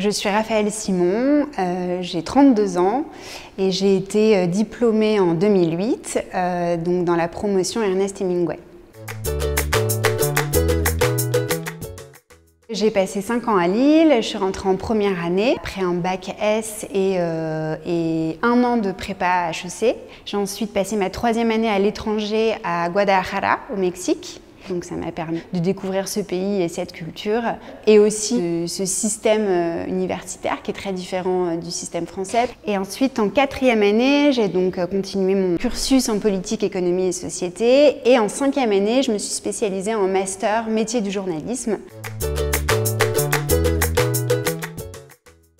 Je suis Raphaëlle Simon, j'ai 32 ans et j'ai été diplômée en 2008 donc dans la promotion Ernest Hemingway. J'ai passé 5 ans à Lille, je suis rentrée en première année, après un bac S et 1 an de prépa HEC. J'ai ensuite passé ma 3e année à l'étranger à Guadalajara, au Mexique. Donc ça m'a permis de découvrir ce pays et cette culture et aussi ce système universitaire qui est très différent du système français. Et ensuite en 4e année, j'ai donc continué mon cursus en politique, économie et société et en 5e année, je me suis spécialisée en master métier du journalisme.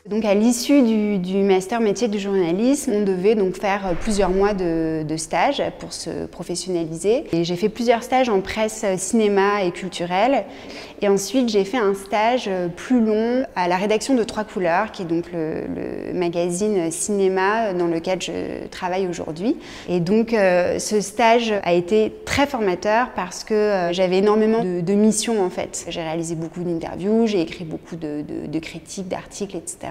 Donc à l'issue du master métier du journalisme, on devait donc faire plusieurs mois de stage pour se professionnaliser. Et j'ai fait plusieurs stages en presse cinéma et culturelle. Et ensuite j'ai fait un stage plus long à la rédaction de Trois Couleurs, qui est donc le magazine cinéma dans lequel je travaille aujourd'hui. Et donc ce stage a été très formateur parce que j'avais énormément de missions en fait. J'ai réalisé beaucoup d'interviews, j'ai écrit beaucoup de critiques, d'articles, etc.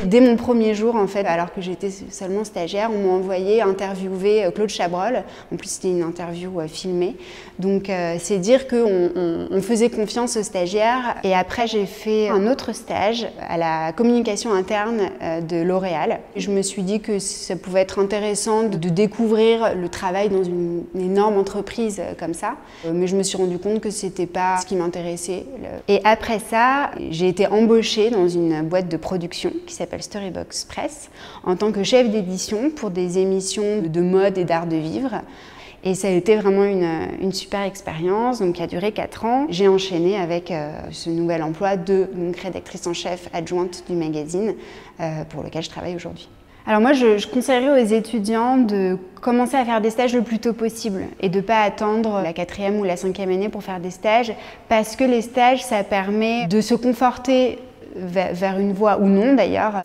Dès mon premier jour, en fait, alors que j'étais seulement stagiaire, on m'a envoyé interviewer Claude Chabrol. En plus, c'était une interview filmée. Donc, c'est dire qu'on faisait confiance aux stagiaires. Et après, j'ai fait un autre stage à la communication interne de L'Oréal. Je me suis dit que ça pouvait être intéressant de découvrir le travail dans une énorme entreprise comme ça. Mais je me suis rendu compte que c'était pas ce qui m'intéressait. Et après ça, j'ai été embauchée dans une boîte de production qui s'appelle Storybox Press en tant que chef d'édition pour des émissions de mode et d'art de vivre. Et ça a été vraiment une super expérience, donc qui a duré 4 ans. J'ai enchaîné avec ce nouvel emploi de rédactrice en chef adjointe du magazine pour lequel je travaille aujourd'hui. Alors moi, je conseillerais aux étudiants de commencer à faire des stages le plus tôt possible et de ne pas attendre la 4e ou la 5e année pour faire des stages, parce que les stages, ça permet de se conforter vers une voie ou non d'ailleurs.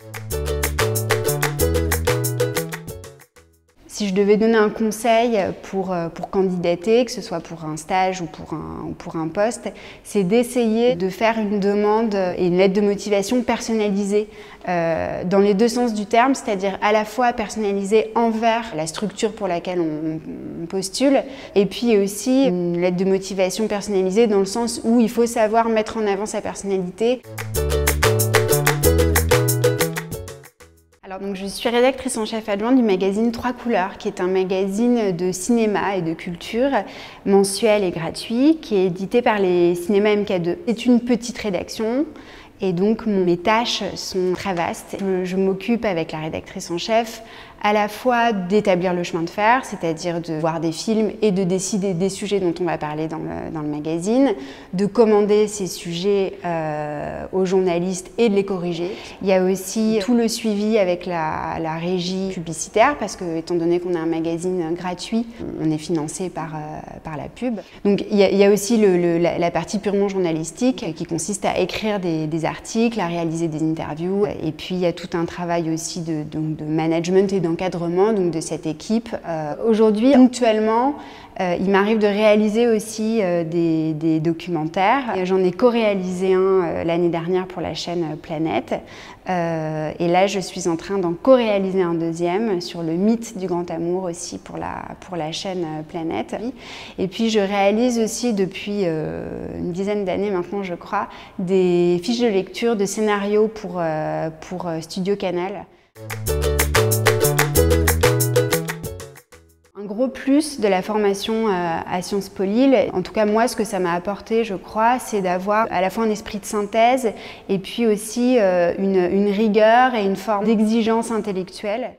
Si je devais donner un conseil pour candidater, que ce soit pour un stage ou pour un poste, c'est d'essayer de faire une demande et une lettre de motivation personnalisée dans les deux sens du terme, c'est-à-dire à la fois personnalisée envers la structure pour laquelle on postule, et puis aussi une lettre de motivation personnalisée dans le sens où il faut savoir mettre en avant sa personnalité. Donc, je suis rédactrice en chef adjointe du magazine Trois Couleurs, qui est un magazine de cinéma et de culture mensuel et gratuit, qui est édité par les cinémas MK2. C'est une petite rédaction et donc mes tâches sont très vastes. Je m'occupe avec la rédactrice en chef à la fois d'établir le chemin de fer, c'est-à-dire de voir des films et de décider des sujets dont on va parler dans le magazine, de commander ces sujets aux journalistes et de les corriger. Il y a aussi tout le suivi avec la régie publicitaire, parce que étant donné qu'on a un magazine gratuit, on est financé par la pub. Donc il y a aussi la partie purement journalistique qui consiste à écrire des articles, à réaliser des interviews, et puis il y a tout un travail aussi de management et d'encadrement de cette équipe. Aujourd'hui, ponctuellement, il m'arrive de réaliser aussi des documentaires. J'en ai co-réalisé un l'année dernière pour la chaîne Planète. Et là, je suis en train d'en co-réaliser un deuxième sur le mythe du grand amour aussi pour la chaîne Planète. Et puis, je réalise aussi depuis une dizaine d'années maintenant, je crois, des fiches de lecture de scénarios pour Studio Canal. Un gros plus de la formation à Sciences Po Lille, en tout cas moi ce que ça m'a apporté je crois, c'est d'avoir à la fois un esprit de synthèse et puis aussi une rigueur et une forme d'exigence intellectuelle.